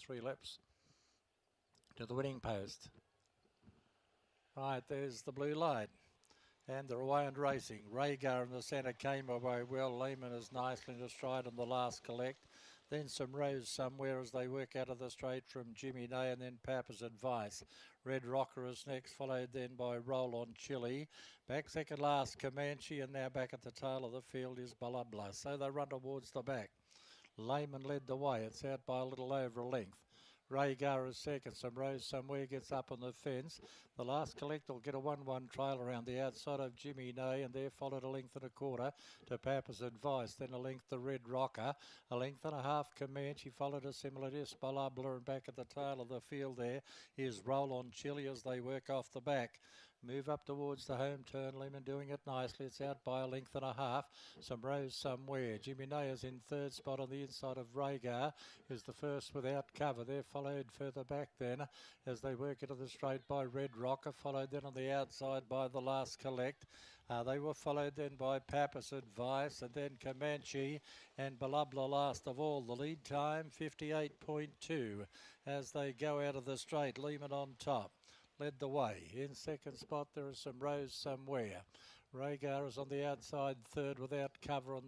3 laps to the winning post. Right, there's the blue light. And they're away and racing. Rhaegar in the centre came away well. Lehman is nicely in a stride on the last collect. Then some Rose somewhere as they work out of the straight from Jimmy Day, and then Papa's Advice. Red Rocker is next, followed then by Roll On Chili. Back second last Comanche, and now back at the tail of the field is Balabla. So they run towards the back. Lehman led the way. It's out by a little over a length. Rhaegar is second. Some Rose somewhere gets up on the fence. The last collect will get a 1-1 trail around the outside of Jimmy Nay, and there followed a length and a quarter to Papa's Advice. Then a length to Red Rocker. A length and a half Comanche, followed a similar to Balabla, and back at the tail of the field there is Roll On Chili as they work off the back. Move up towards the home turn. Lehman doing it nicely. It's out by a length and a half. Some Rose somewhere. Jimmy Nay is in third spot on the inside of Rhaegar, is the first without cover. They're followed further back then as they work into the straight by Red Rocker, followed then on the outside by the last collect. They were followed then by Papa's Advice, and then Comanche and Balabla last of all. The lead time 58.2 as they go out of the straight. Lehman on top led the way. In second spot there is some Rose somewhere. Rhaegar is on the outside third without cover. On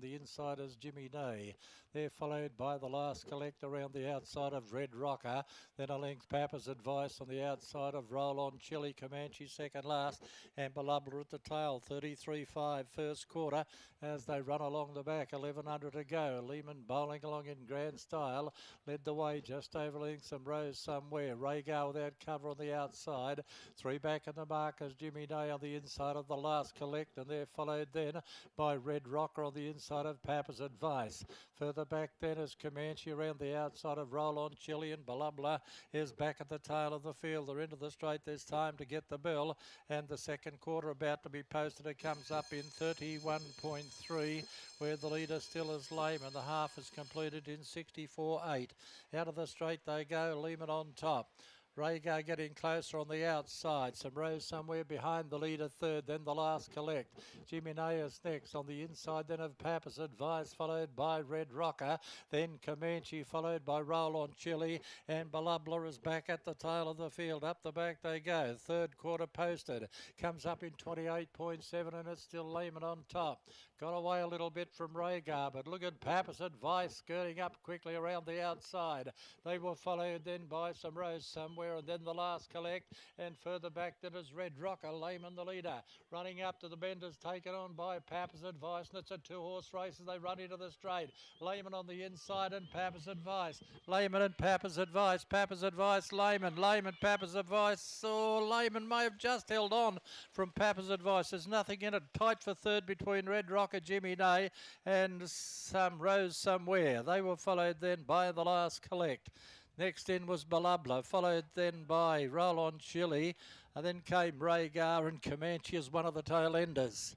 the inside is Jimmy Nay. They're followed by the last collect around the outside of Red Rocker. Then a length Papa's Advice on the outside of Roll On Chili. Comanche second last, and Balabla at the tail. 33.5 first quarter as they run along the back. 1100 to go. Lehman bowling along in grand style. Led the way just over length. Some Rose somewhere. Rhaegar without cover on the outside. 3 back in the mark as Jimmy Nay on the inside of the last collect, and they're followed then by Red Rocker on the inside of Papa's Advice. Further back then is Comanche around the outside of Roll On Chili, and Balabla is back at the tail of the field. They're into the straight. There's time to get the bill, and the second quarter about to be posted. It comes up in 31.3, where the leader still is Lehman. The half is completed in 64.8. Out of the straight they go. Lehman on top. Rhaegar getting closer on the outside. Some Rose somewhere behind the leader third. Then the last collect. Jimmy Nay is next on the inside. Then of Papa's Advice, followed by Red Rocker. Then Comanche, followed by Roll On Chili. And Balabla is back at the tail of the field. Up the back they go. Third quarter posted. Comes up in 28.7, and it's still Lehman on top. Got away a little bit from Rhaegar, but look at Papa's Advice skirting up quickly around the outside. They were followed then by some Rose somewhere, and then the last collect, and further back then is Red Rocker. Lehman the leader, running up to the benders, taken on by Papa's Advice, and it's a 2-horse race as they run into the straight. Lehman on the inside and Papa's Advice. Lehman and Papa's Advice. Papa's Advice, Lehman. Lehman, Papa's Advice. Oh, Lehman may have just held on from Papa's Advice. There's nothing in it. Tight for third between Red Rocker, Jimmy Nay, and some Rose somewhere. They were followed then by the last collect. Next in was Balabla, followed then by Roll On Chili, and then came Rhaegar, and Comanche as one of the tail enders.